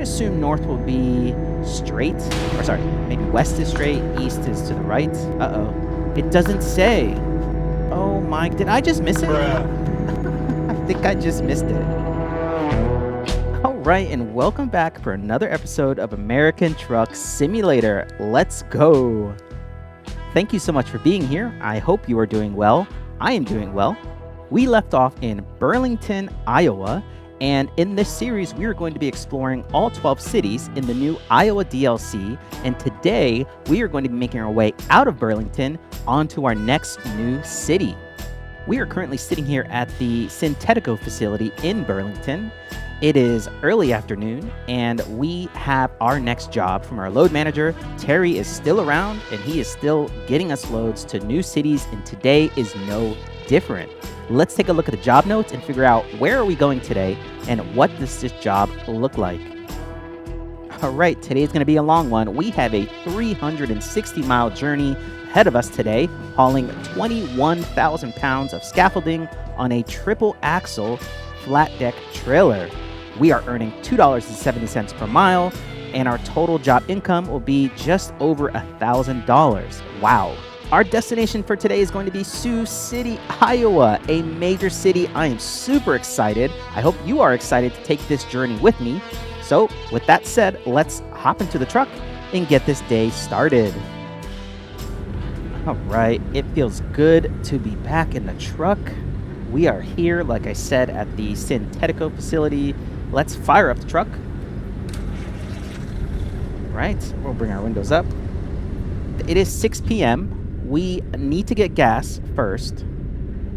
to assume north will be straight. Or sorry, maybe west is straight, east is to the right. Uh-oh. It doesn't say. Oh my, did I just miss it? I think I just missed it. All right, and welcome back for another episode of American Truck Simulator. Let's go. Thank you so much for being here. I hope you are doing well. I am doing well. We left off in Burlington, Iowa, and in this series, we are going to be exploring all 12 cities in the new Iowa DLC, and today, we are going to be making our way out of Burlington onto our next new city. We are currently sitting here at the Synthetico facility in Burlington. It is early afternoon, and we have our next job from our load manager. Terry is still around, and he is still getting us loads to new cities, and today is no different. Let's take a look at the job notes and figure out where are we going today, and what does this job look like. All right, today is going to be a long one. We have a 360-mile journey ahead of us today, hauling 21,000 pounds of scaffolding on a triple axle flat deck trailer. We are earning $2.70 per mile, and our total job income will be just over $1,000. Wow. Our destination for today is going to be Sioux City, Iowa, a major city. I am super excited. I hope you are excited to take this journey with me. So with that said, let's hop into the truck and get this day started. All right, it feels good to be back in the truck. We are here, like I said, at the Synthetico facility. Let's fire up the truck. Right, we'll bring our windows up. It is 6 p.m. We need to get gas first.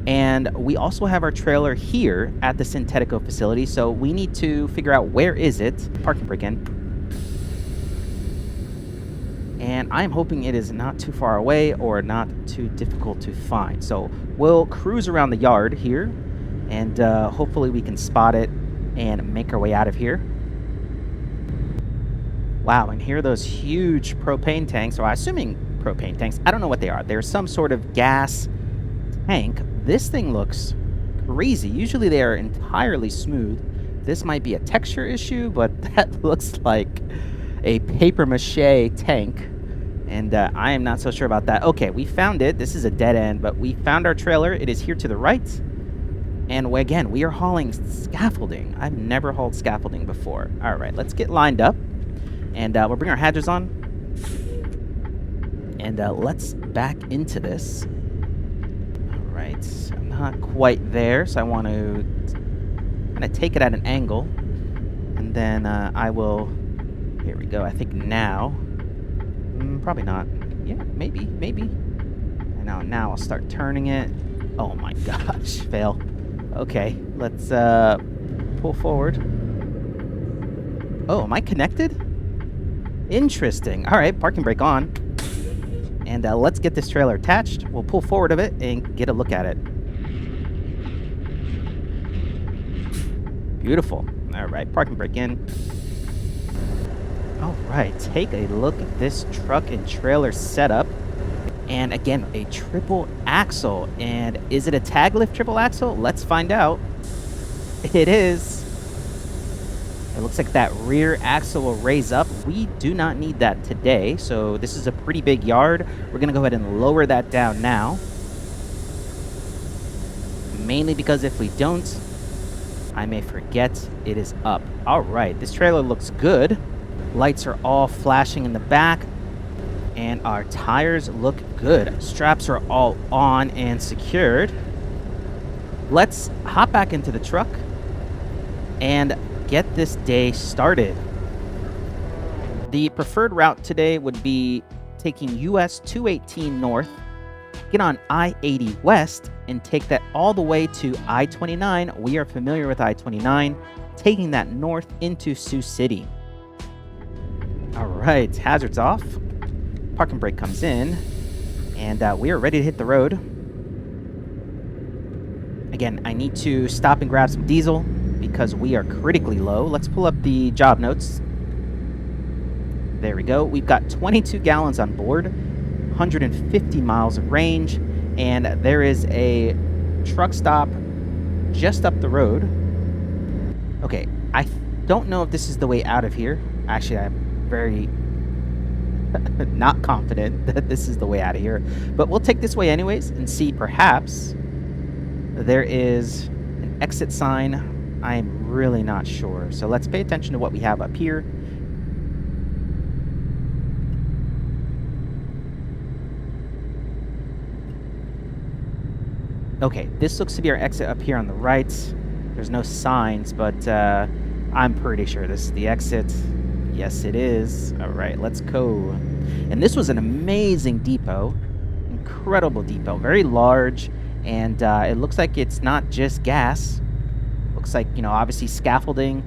And we also have our trailer here at the Synthetico facility, so we need to figure out where is it. Parking brake in. And I'm hoping it is not too far away or not too difficult to find. So we'll cruise around the yard here, and hopefully we can spot it and make our way out of here. Wow, and here are those huge propane tanks, or I'm assuming propane tanks. I don't know what they are. They're some sort of gas tank. This thing looks crazy. Usually they are entirely smooth. This might be a texture issue, but that looks like a paper mache tank. And I am not so sure about that. Okay, we found it. This is a dead end, but we found our trailer. It is here to the right. And again, we are hauling scaffolding. I've never hauled scaffolding before. All right, let's get lined up. And we'll bring our hazards on. And let's back into this. All right, I'm not quite there, so I want to kind of take it at an angle. And then I will, here we go. I think now, probably not. Yeah, maybe. And now I'll start turning it. Oh my gosh, fail. Okay, let's pull forward. Oh, am I connected? Interesting. All right, parking brake on. And let's get this trailer attached. We'll pull forward of it and get a look at it. Beautiful. All right, parking brake in. All right, take a look at this truck and trailer setup. And again, a triple axle. And is it a tag lift triple axle? Let's find out. It is. It looks like that rear axle will raise up. We do not need that today, so this is a pretty big yard. We're going to go ahead and lower that down now. Mainly because if we don't, I may forget it is up. All right, this trailer looks good. Lights are all flashing in the back, and our tires look good. Straps are all on and secured. Let's hop back into the truck and get this day started. The preferred route today would be taking US 218 north, get on I-80 west, and take that all the way to I-29. We are familiar with I-29, taking that north into Sioux City. All right, hazards off. Parking brake comes in, and we are ready to hit the road. Again, I need to stop and grab some diesel because we are critically low. Let's pull up the job notes. There we go. We've got 22 gallons on board, 150 miles of range, and there is a truck stop just up the road. Okay, I Don't know if this is the way out of here. Actually, I'm very not confident that this is the way out of here. But we'll take this way anyways and see perhaps there is an exit sign. I am really not sure. So let's pay attention to what we have up here. Okay, this looks to be our exit up here on the right. There's no signs, but I'm pretty sure this is the exit. Yes, it is. All right, let's go. And this was an amazing depot. Incredible depot. Very large. And it looks like it's not just gas. Looks like, you know, obviously scaffolding.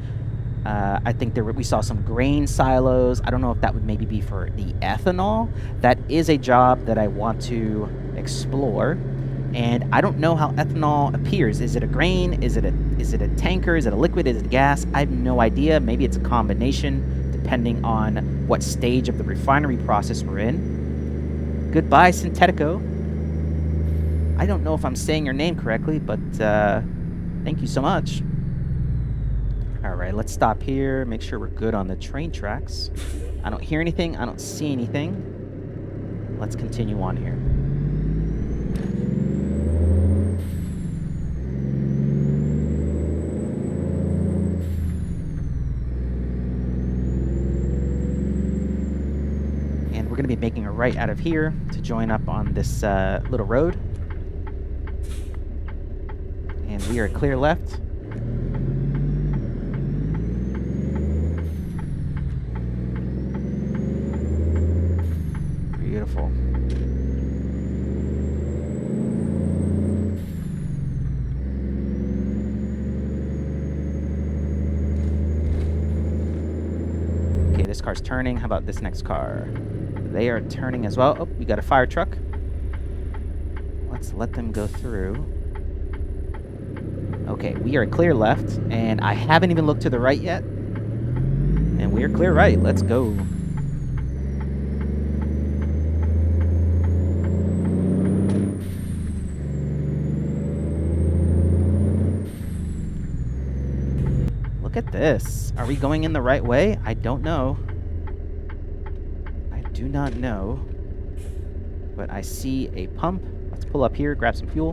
I think we saw some grain silos. I don't know if that would maybe be for the ethanol. That is a job that I want to explore. And I don't know how ethanol appears. Is it a grain? Is it a tanker? Is it a liquid? Is it a gas? I have no idea. Maybe it's a combination, depending on what stage of the refinery process we're in. Goodbye, Syntetico. I don't know if I'm saying your name correctly, but thank you so much. All right, let's stop here. Make sure we're good on the train tracks. I don't hear anything. I don't see anything. Let's continue on here. We're going to be making a right out of here to join up on this little road. And we are clear left. Beautiful. Okay, this car's turning. How about this next car? They are turning as well. Oh, we got a fire truck. Let's let them go through. Okay, we are clear left, and I haven't even looked to the right yet. And we are clear right. Let's go. Look at this. Are we going in the right way? I don't know. Do not know, but I see a pump. Let's pull up here, grab some fuel.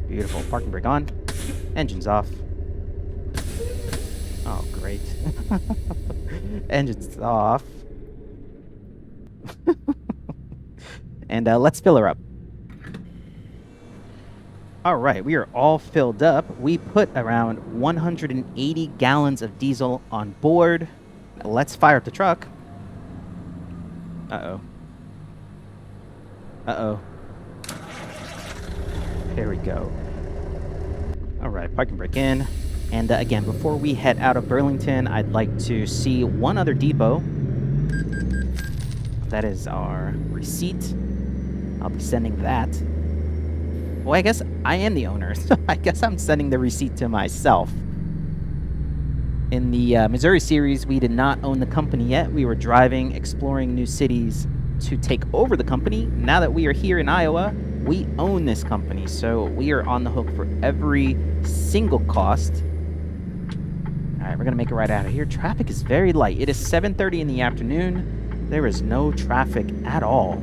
Beautiful. Parking brake on. Engines off. Oh, great. Engines off. And let's fill her up. All right, we are all filled up. We put around 180 gallons of diesel on board. Let's fire up the truck. Uh-oh. Uh-oh. There we go. All right, parking brake in. And again, before we head out of Burlington, I'd like to see one other depot. That is our receipt. I'll be sending that. Well, I guess I am the owner, so I guess I'm sending the receipt to myself. In the Missouri series, we did not own the company yet. We were driving, exploring new cities to take over the company. Now that we are here in Iowa, we own this company, so we are on the hook for every single cost. All right, we're going to make it right out of here. Traffic is very light. It is 7:30 in the afternoon. There is no traffic at all.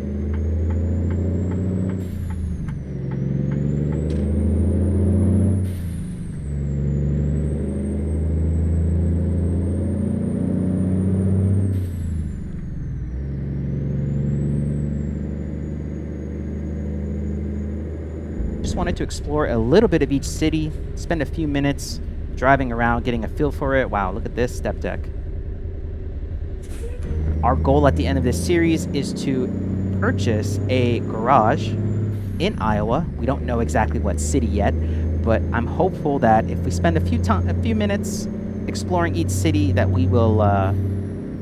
Wanted to explore a little bit of each city, spend a few minutes driving around, getting a feel for it. Wow, look at this step deck. Our goal at the end of this series is to purchase a garage in Iowa. We don't know exactly what city yet, but I'm hopeful that if we spend a few minutes exploring each city, that we will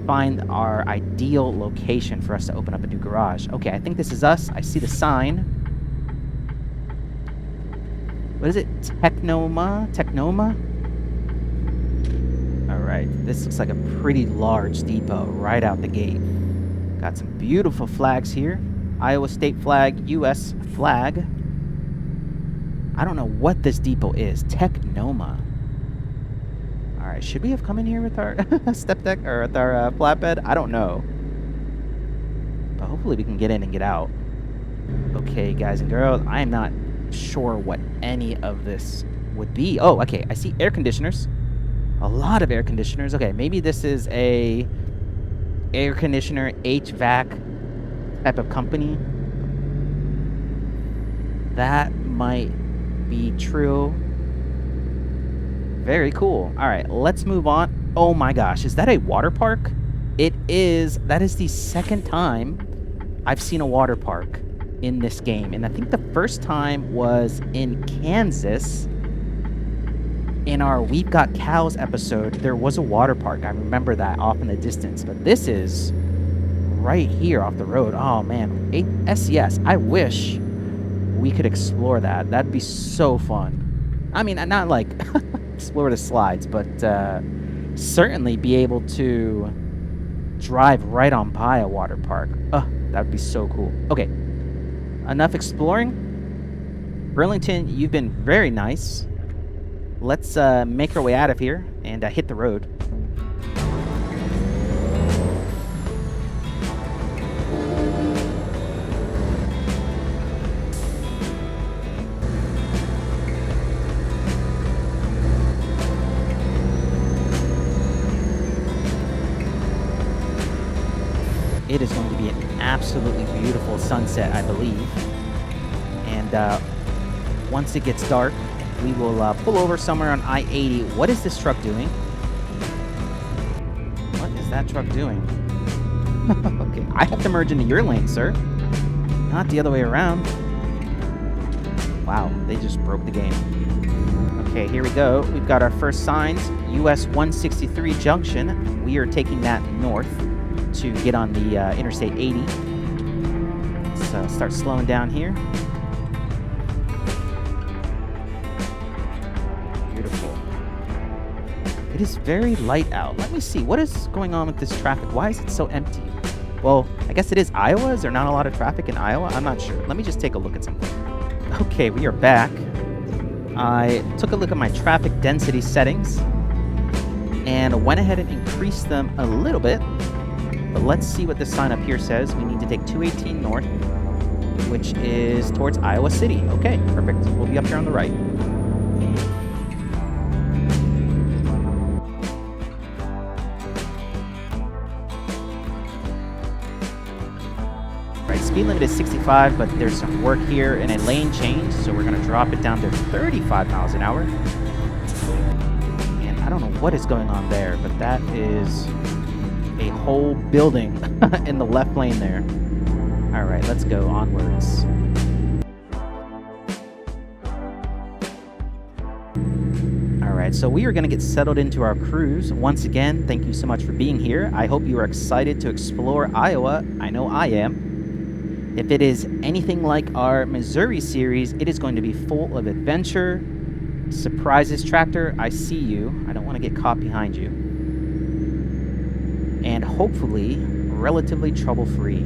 find our ideal location for us to open up a new garage. Okay, I think this is us. I see the sign. What is it? Technoma? Alright, this looks like a pretty large depot right out the gate. Got some beautiful flags here. Iowa state flag, U.S. flag. I don't know what this depot is. Technoma. All right, should we have come in here with our step deck or with our flatbed? I don't know. But hopefully we can get in and get out. Okay, guys and girls, I am not sure what any of this would be. Oh, okay, I see air conditioners. A lot of air conditioners. Okay, maybe this is a air conditioner HVAC type of company. That might be true. Very cool. All right, let's move on. Oh my gosh, is that a water park? It is. That is the second time I've seen a water park in this game. And I think the first time was in Kansas. In our We've Got Cows episode, there was a water park. I remember that off in the distance. But this is right here off the road. Oh, man. SES. I wish we could explore that. That'd be so fun. I mean, not like explore the slides, but certainly be able to drive right on by a water park. That'd be so cool. Okay. Enough exploring. Burlington, you've been very nice. Let's make our way out of here and hit the road. It is going to be an absolutely beautiful sunset, I believe. And once it gets dark, we will pull over somewhere on I-80. What is this truck doing? What is that truck doing? Okay, I have to merge into your lane, sir. Not the other way around. Wow, they just broke the game. Okay, here we go. We've got our first signs. US 163 junction. We are taking that north to get on the Interstate 80. Let's start slowing down here. Beautiful. It is very light out. Let me see. What is going on with this traffic? Why is it so empty? Well, I guess it is Iowa. Is there not a lot of traffic in Iowa? I'm not sure. Let me just take a look at something. Okay, we are back. I took a look at my traffic density settings and went ahead and increased them a little bit. But let's see what this sign up here says. We need to take 218 north, which is towards Iowa City. Okay, perfect. We'll be up here on the right. Right, speed limit is 65, but there's some work here and a lane change, so we're going to drop it down to 35 miles an hour. And I don't know what is going on there, but that is a whole building in the left lane there. All right, let's go onwards. All right, so we are going to get settled into our cruise. Once again, thank you so much for being here. I hope you are excited to explore Iowa. I know I am. If it is anything like our Missouri series, it is going to be full of adventure, surprises. Tractor, I see you. I don't want to get caught behind you. And hopefully relatively trouble-free.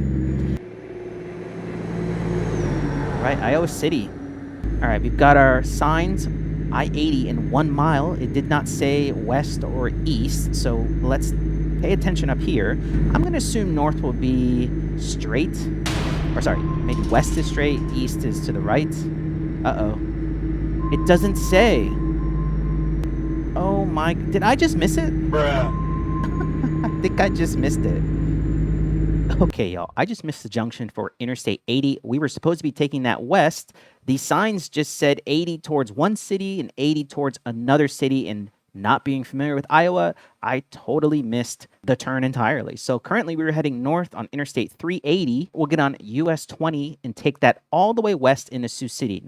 All right, Iowa City. All right, we've got our signs. I-80 in 1 mile. It did not say west or east, so let's pay attention up here. I'm going to assume north will be straight. Or sorry, maybe west is straight, east is to the right. Uh-oh. It doesn't say. Oh my, did I just miss it? Bruh. I think I just missed it. Okay, y'all. I just missed the junction for Interstate 80. We were supposed to be taking that west. The signs just said 80 towards one city and 80 towards another city. And not being familiar with Iowa, I totally missed the turn entirely. So currently we were heading north on Interstate 380. We'll get on US 20 and take that all the way west into Sioux City.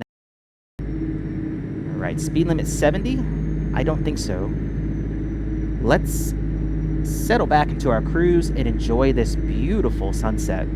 All right, speed limit 70? I don't think so. Let's settle back into our cruise and enjoy this beautiful sunset.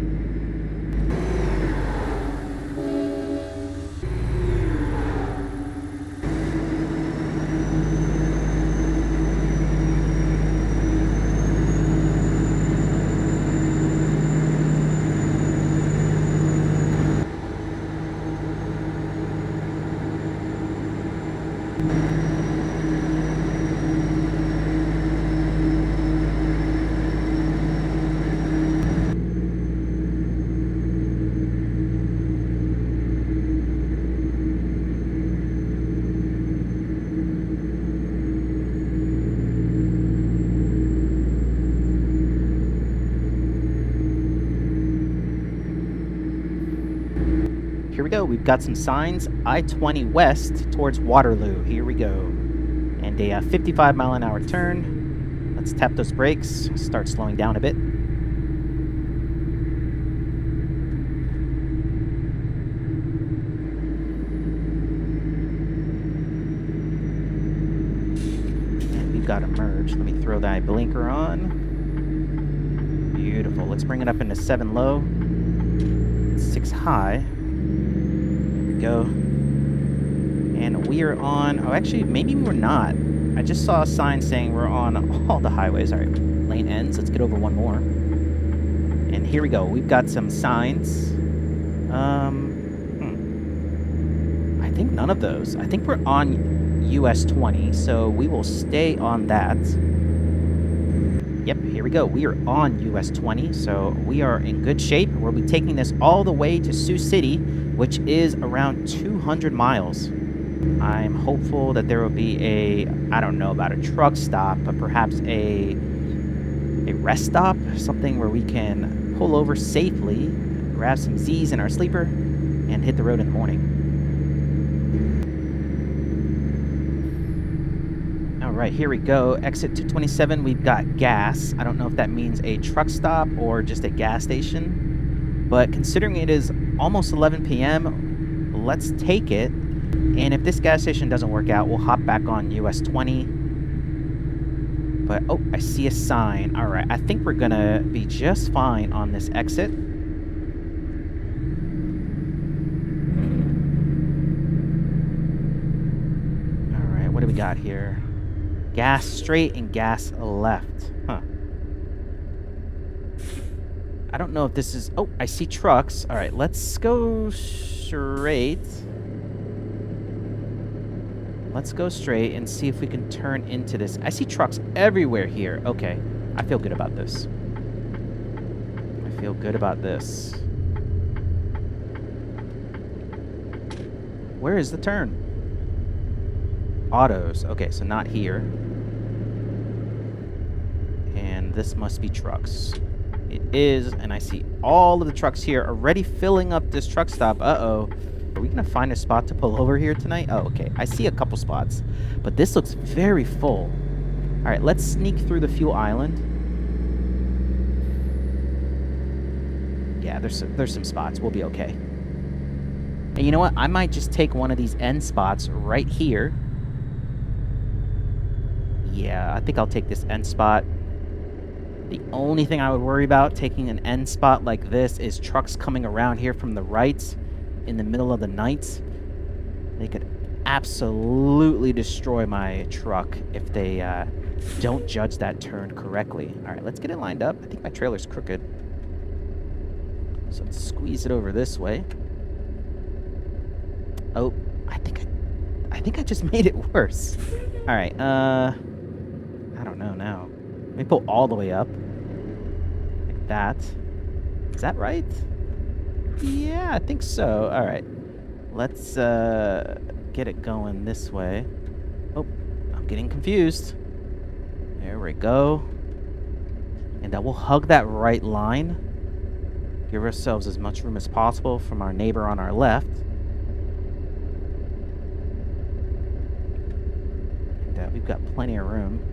go. We've got some signs. I-20 west towards Waterloo. Here we go. And a 55-mile-an-hour turn. Let's tap those brakes. Start slowing down a bit. And we've got to merge. Let me throw that blinker on. Beautiful. Let's bring it up into 7 low. 6 high. There we go. And we are on... Oh, actually, maybe we're not. I just saw a sign saying we're on all the highways. All right, lane ends. Let's get over one more. And here we go. We've got some signs. I think none of those. I think we're on US 20, so we will stay on that. Yep, here we go. We are on US 20, so we are in good shape. We'll be taking this all the way to Sioux City, which is around 200 miles. I'm hopeful that there will be a, I don't know about a truck stop, but perhaps a rest stop, something where we can pull over safely, grab some Z's in our sleeper, and hit the road in the morning. All right, here we go. Exit 227, we've got gas. I don't know if that means a truck stop or just a gas station, but considering it is almost 11 p.m., let's take it. And if this gas station doesn't work out, we'll hop back on US 20. But, oh, I see a sign. All right, I think we're going to be just fine on this exit. All right, what do we got here? Gas straight and gas left. Huh. I don't know if this is... Oh, I see trucks. All right, let's go straight. Let's go straight and see if we can turn into this. I see trucks everywhere here. Okay, I feel good about this. I feel good about this. Where is the turn? Autos. Okay, so not here. And this must be trucks. It is, and I see all of the trucks here already filling up this truck stop. Uh-oh. Are we going to find a spot to pull over here tonight? Oh, okay. I see a couple spots, but this looks very full. All right, let's sneak through the fuel island. Yeah, there's some spots. We'll be okay. And you know what? I might just take one of these end spots right here. Yeah, I think I'll take this end spot. The only thing I would worry about taking an end spot like this is trucks coming around here from the right in the middle of the night. They could absolutely destroy my truck if they don't judge that turn correctly. All right, let's get it lined up. I think my trailer's crooked, so let's squeeze it over this way. Oh, I think I just made it worse. All right, I don't know now. Let me pull all the way up like that. Is that right? Yeah, I think so. All right. Let's get it going this way. Oh, I'm getting confused. There we go. And we'll hug that right line. Give ourselves as much room as possible from our neighbor on our left. And we've got plenty of room.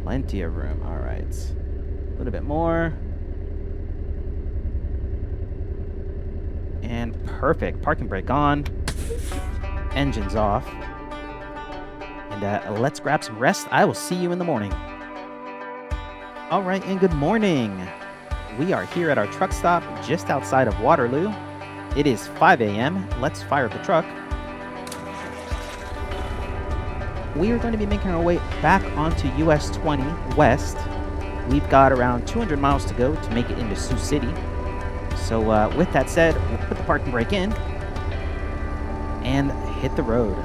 Plenty of room. All right. A little bit more. And perfect. Parking brake on. Engines off. And let's grab some rest. I will see you in the morning. All right, and good morning. We are here at our truck stop just outside of Waterloo. It is 5 a.m. Let's fire up the truck. We are going to be making our way back onto US 20 West. We've got around 200 miles to go to make it into Sioux City. So with that said, we'll put the parking brake in and hit the road.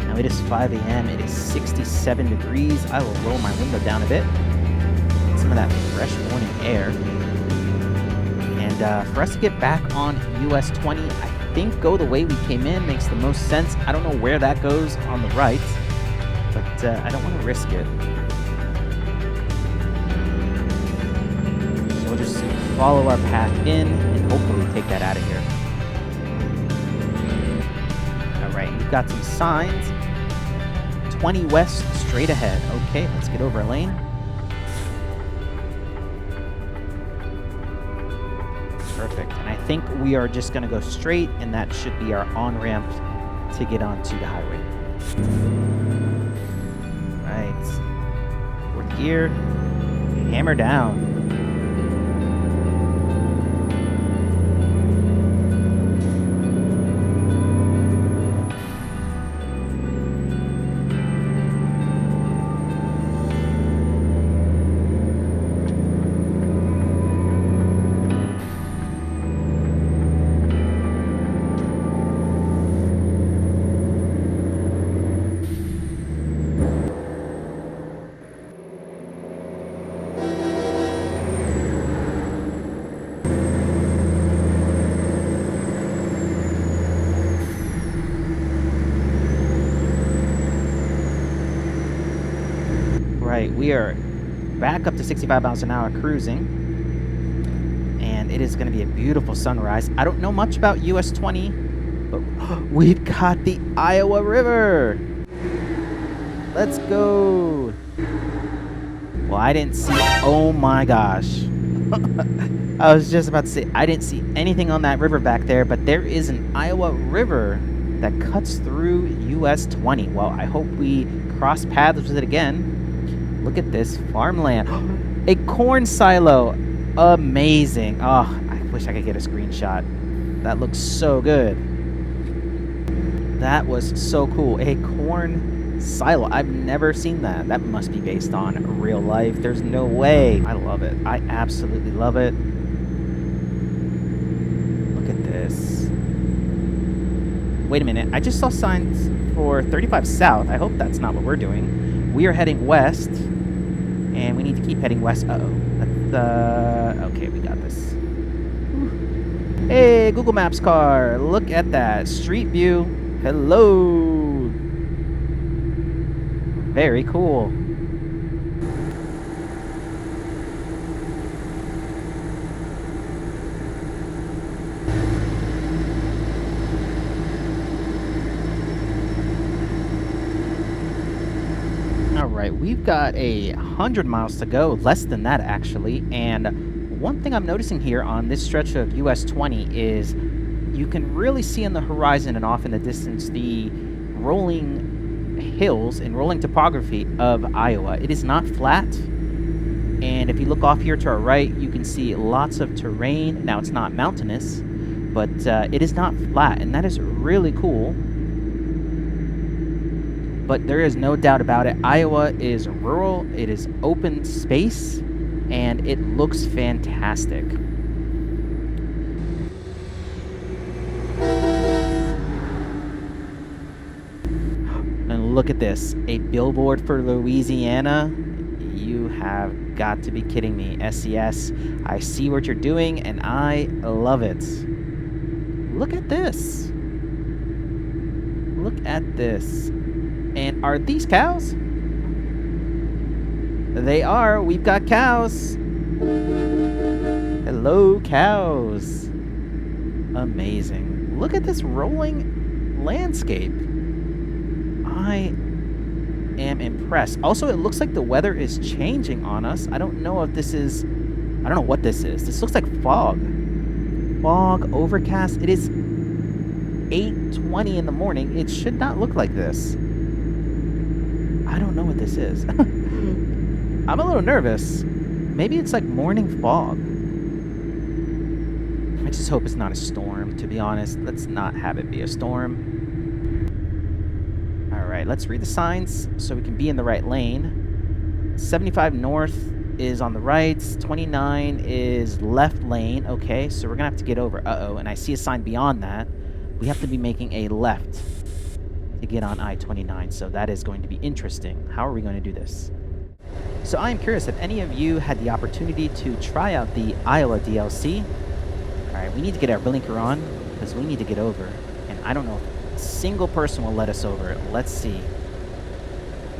Now it is 5 a.m. It is 67 degrees. I will roll my window down a bit. Get some of that fresh morning air. And for us to get back on US 20, I think go the way we came in makes the most sense. I don't know where that goes on the right, but I don't want to risk it. So we'll just follow our path in and hopefully take that out of here. All right, we've got some signs. 20 west, straight ahead. Okay, let's get over a lane. Perfect. And I think we are just going to go straight, and that should be our on-ramp to get onto the highway. Right. Fourth gear. Hammer down. Right, we are back up to 65 miles an hour cruising, and it is going to be a beautiful sunrise. I don't know much about US 20, but we've got the Iowa River. Let's go. Well, I didn't see, oh my gosh. I was just about to say, I didn't see anything on that river back there, but there is an Iowa River that cuts through US 20. Well, I hope we cross paths with it again. Look at this farmland. A corn silo. Amazing. Oh, I wish I could get a screenshot. That looks so good. That was so cool. A corn silo. I've never seen that. That must be based on real life. There's no way. I love it. I absolutely love it. Look at this. Wait a minute. I just saw signs for 35 south. I hope that's not what we're doing. We are heading west, and we need to keep heading west. Uh-oh. Okay, we got this. Whew. Hey, Google Maps car. Look at that. Street view. Hello. Very cool. Alright, we've got 100 miles to go, less than that actually, and one thing I'm noticing here on this stretch of US 20 is you can really see on the horizon and off in the distance the rolling hills and rolling topography of Iowa. It is not flat, and if you look off here to our right, you can see lots of terrain. Now, it's not mountainous, but it is not flat, and that is really cool. But there is no doubt about it. Iowa is rural, it is open space, and it looks fantastic. And look at this, a billboard for Louisiana. You have got to be kidding me. SES, I see what you're doing, and I love it. Look at this. Look at this. And are these cows? They are. We've got cows. Hello, cows. Amazing. Look at this rolling landscape. I am impressed. Also, it looks like the weather is changing on us. I don't know if this is... I don't know what this is. This looks like fog. Fog, overcast. It is 8:20 in the morning. It should not look like this. I don't know what this is. I'm a little nervous. Maybe it's like morning fog. I just hope it's not a storm, to be honest. Let's not have it be a storm. Alright, let's read the signs so we can be in the right lane. 75 north is on the right. 29 is left lane. Okay, so we're going to have to get over. Uh-oh, and I see a sign beyond that. We have to be making a left to get on I-29, so that is going to be interesting. How are we going to do this? So I am curious if any of you had the opportunity to try out the Iowa DLC. Alright, we need to get our blinker on, because we need to get over. And I don't know if a single person will let us over. Let's see.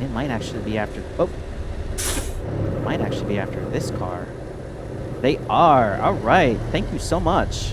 It might actually be after... Oh! It might actually be after this car. They are! Alright, thank you so much.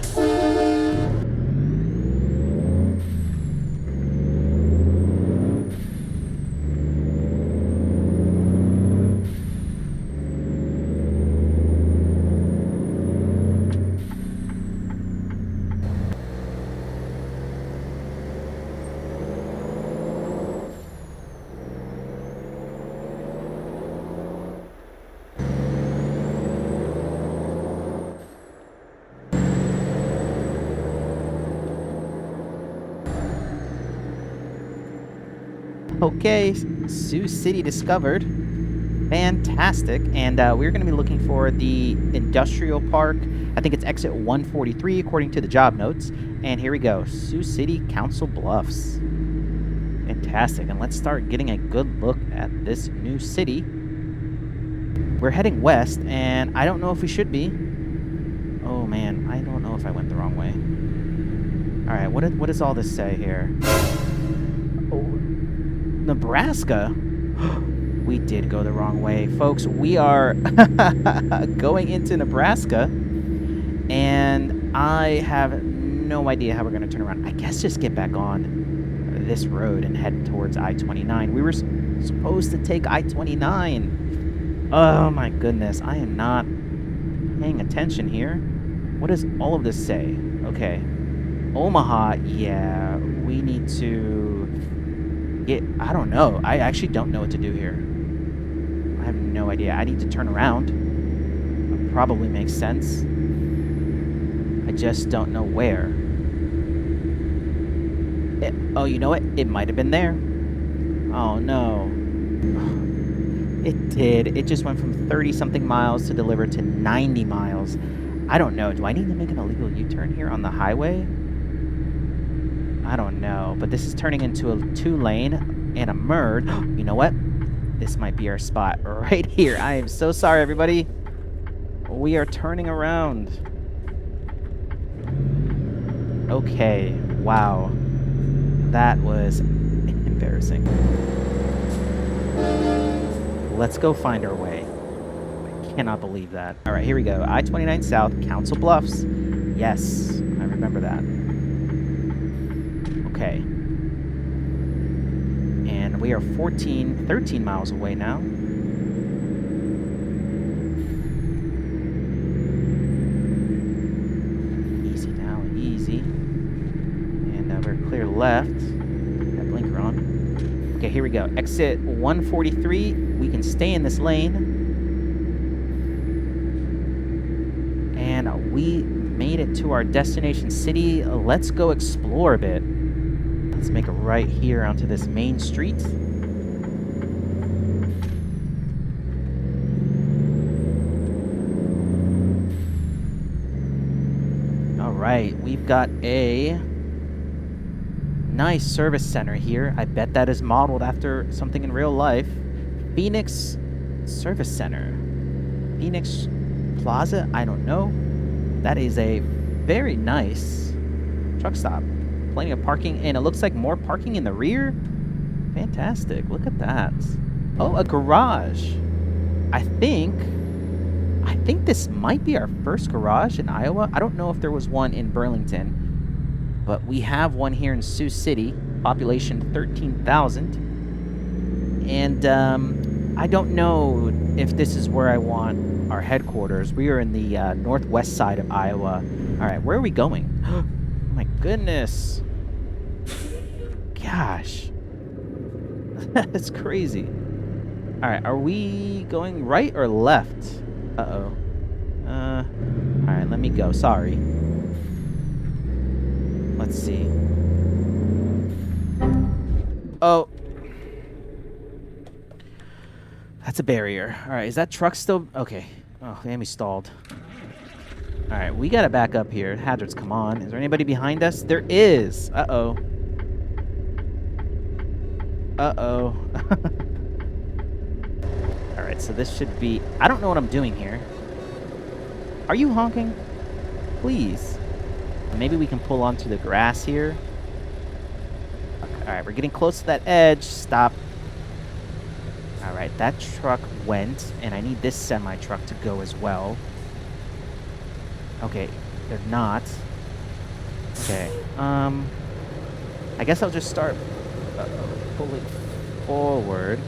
Okay, Sioux City discovered. Fantastic. And we're going to be looking for the industrial park. I think it's exit 143 according to the job notes. And here we go. Sioux City Council Bluffs. Fantastic. And let's start getting a good look at this new city. We're heading west, and I don't know if we should be. Oh, man. I don't know if I went the wrong way. All right. What does all this say here? Oh, Nebraska? We did go the wrong way. Folks, we are going into Nebraska, and I have no idea how we're going to turn around. I guess just get back on this road and head towards I-29. We were supposed to take I-29. Oh, my goodness. I am not paying attention here. What does all of this say? Okay. Omaha, yeah. We need to... I don't know. I actually don't know what to do here. I have no idea. I need to turn around. That probably makes sense. I just don't know where. Oh, you know what? It might have been there. Oh, no. It did. It just went from 30-something miles to deliver to 90 miles. I don't know. Do I need to make an illegal U-turn here on the highway? I don't know, but this is turning into a 2-lane and a merge. You know what? This might be our spot right here. I am so sorry, everybody. We are turning around. Okay. Wow. That was embarrassing. Let's go find our way. I cannot believe that. All right, here we go. I-29 South, Council Bluffs. Yes, I remember that. Okay. And we are 13 miles away now. Easy now, easy. And we're clear left. That blinker on. Okay, here we go. Exit 143. We can stay in this lane. And we made it to our destination city. Let's go explore a bit. Let's make a right here onto this main street. All right, we've got a nice service center here. I bet that is modeled after something in real life. Phoenix Service Center. Phoenix Plaza? I don't know. That is a very nice truck stop. Plenty of parking, and it looks like more parking in the rear. Fantastic. Look at that. Oh, a garage. I think this might be our first garage in Iowa. I don't know if there was one in Burlington, but we have one here in Sioux City. Population 13,000. And I don't know if this is where I want our headquarters. We are in the northwest side of Iowa. All right, where are we going? Oh my goodness. Gosh. That's crazy. All right, are we going right or left? Uh-oh. All right, let me go. Sorry. Let's see. Oh. That's a barrier. All right, is that truck still... Okay. Oh, Amy stalled. All right, we got to back up here. Hazards, come on. Is there anybody behind us? There is. Uh-oh. Uh-oh. All right, so this should be... I don't know what I'm doing here. Are you honking? Please. Maybe we can pull onto the grass here. Okay, all right, we're getting close to that edge. Stop. All right, that truck went, and I need this semi-truck to go as well. Okay, they're not. Okay, I guess I'll just start pulling forward.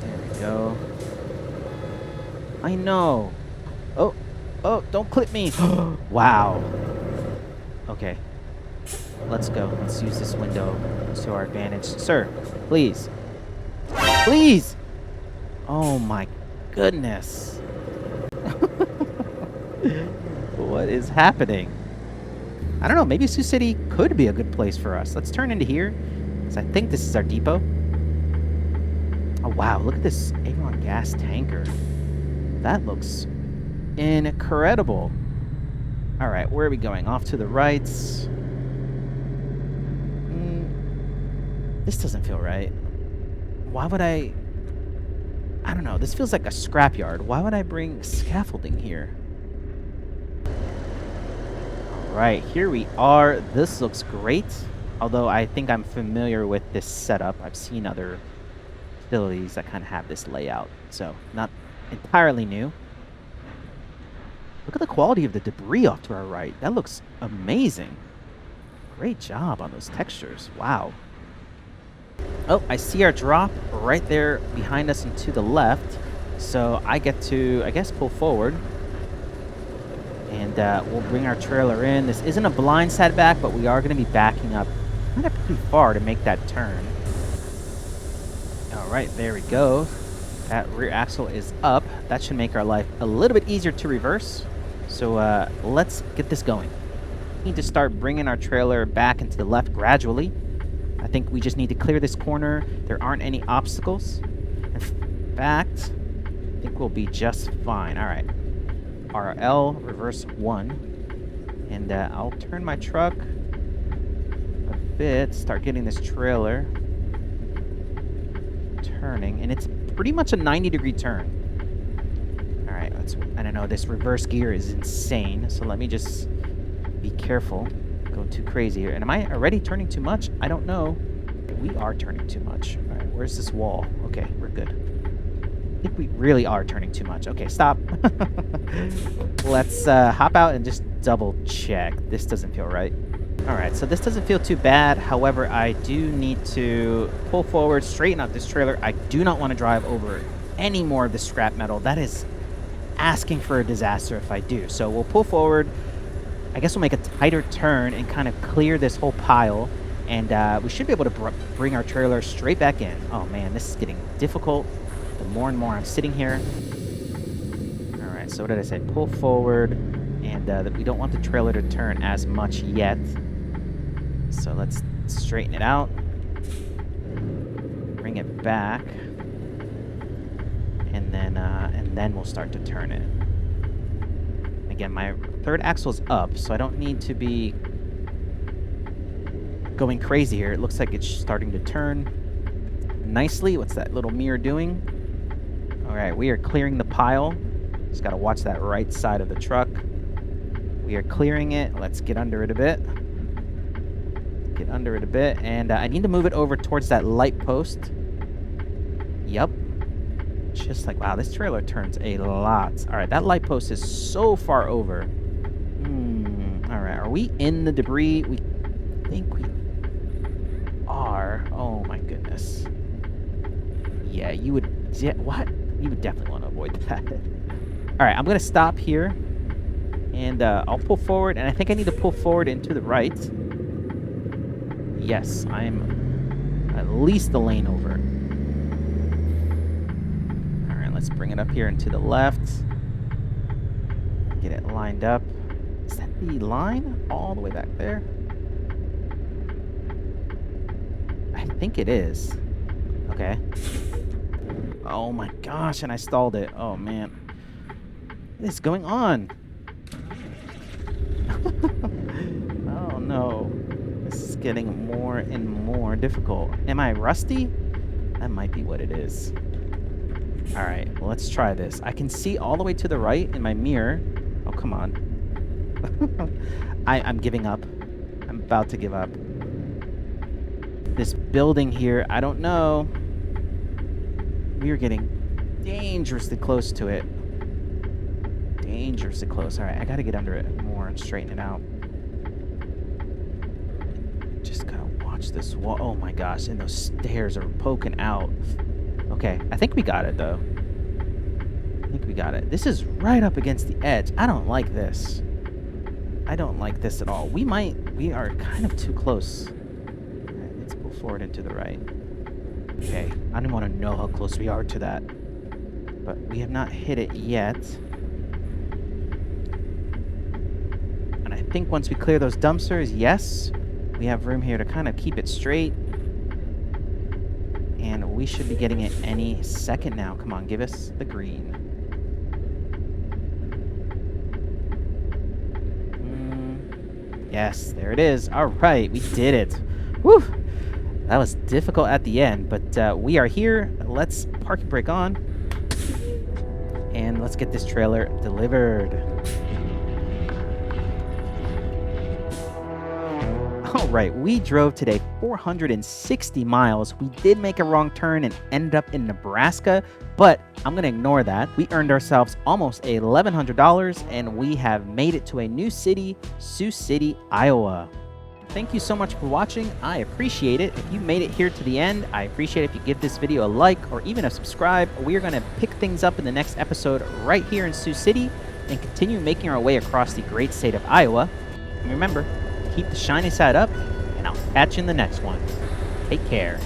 There we go. I know. Oh, don't clip me. Wow. Okay. Let's go. Let's use this window to our advantage. Sir, please. Please! Oh my goodness. What is happening? I don't know. Maybe Sioux City could be a good place for us. Let's turn into here, because I think this is our depot. Oh, wow. Look at this Averitt gas tanker. That looks incredible. All right. Where are we going? Off to the right. This doesn't feel right. Why would I don't know. This feels like a scrapyard. Why would I bring scaffolding here? All right, here we are. This looks great. Although I think I'm familiar with this setup. I've seen other facilities that kind of have this layout. So not entirely new. Look at the quality of the debris off to our right. That looks amazing. Great job on those textures. Wow. Oh, I see our drop right there behind us and to the left. So I get to, I guess, pull forward. And we'll bring our trailer in. This isn't a blind setback, but we are going to be backing up kind of pretty far to make that turn. All right, there we go. That rear axle is up. That should make our life a little bit easier to reverse. So let's get this going. We need to start bringing our trailer back into the left gradually. I think we just need to clear this corner. There aren't any obstacles. In fact, I think we'll be just fine. All right. RL, reverse 1. And I'll turn my truck a bit, start getting this trailer turning. And it's pretty much a 90-degree turn. All right, I don't know, this reverse gear is insane. So let me just be careful. Go too crazy here. And am I already turning too much? I don't know. We are turning too much. All right, where's this wall? Okay, we're good. I think we really are turning too much. Okay, stop. Let's hop out and just double check. This doesn't feel right. All right, so this doesn't feel too bad. However, I do need to pull forward, straighten out this trailer. I do not want to drive over any more of the scrap metal. That is asking for a disaster if I do. So we'll pull forward. I guess we'll make a tighter turn and kind of clear this whole pile. And we should be able to bring our trailer straight back in. Oh, man, this is getting difficult. The more and more I'm sitting here. All right, so what did I say? Pull forward. And we don't want the trailer to turn as much yet. So let's straighten it out. Bring it back. And then we'll start to turn it. Again, my third axle is up, so I don't need to be going crazy here. It looks like it's starting to turn nicely. What's that little mirror doing? All right, we are clearing the pile. Just got to watch that right side of the truck. We are clearing it. Let's get under it a bit. Get under it a bit. And I need to move it over towards that light post. Yep. Just like, wow, this trailer turns a lot. All right, that light post is so far over. All right, are we in the debris? We think we are. Oh my goodness. Yeah, you would. What? You would definitely want to avoid that. All right, I'm gonna stop here, and I'll pull forward. And I think I need to pull forward and to the right. Yes, I'm at least the lane over. Let's bring it up here and to the left. Get it lined up. Is that the line all the way back there? I think it is. Okay. Oh my gosh, and I stalled it. Oh man. What is going on? Oh no. This is getting more and more difficult. Am I rusty? That might be what it is. Alright, well, let's try this. I can see all the way to the right in my mirror. Oh, come on. I'm giving up. I'm about to give up. This building here, I don't know. We are getting dangerously close to it. Dangerously close. All right, I gotta get under it more and straighten it out. Just gotta watch this wall. Oh my gosh, and those stairs are poking out. Okay, I think we got it though. I think we got it. This is right up against the edge. I don't like this. I don't like this at all. We are kind of too close. All right, let's pull forward and to the right. Okay, I don't want to know how close we are to that. But we have not hit it yet. And I think once we clear those dumpsters, yes, we have room here to kind of keep it straight. And we should be getting it any second now. Come on, give us the green. Yes, there it is. All right, we did it. Whew. That was difficult at the end, but we are here. Let's park brake on. And let's get this trailer delivered. All right, we drove today 460 miles. We did make a wrong turn and ended up in Nebraska, but I'm going to ignore that. We earned ourselves almost $1,100, and we have made it to a new city, Sioux City, Iowa. Thank you so much for watching. I appreciate it. If you made it here to the end, I appreciate it if you give this video a like or even a subscribe. We are going to pick things up in the next episode right here in Sioux City and continue making our way across the great state of Iowa. And remember, keep the shiny side up, and I'll catch you in the next one. Take care.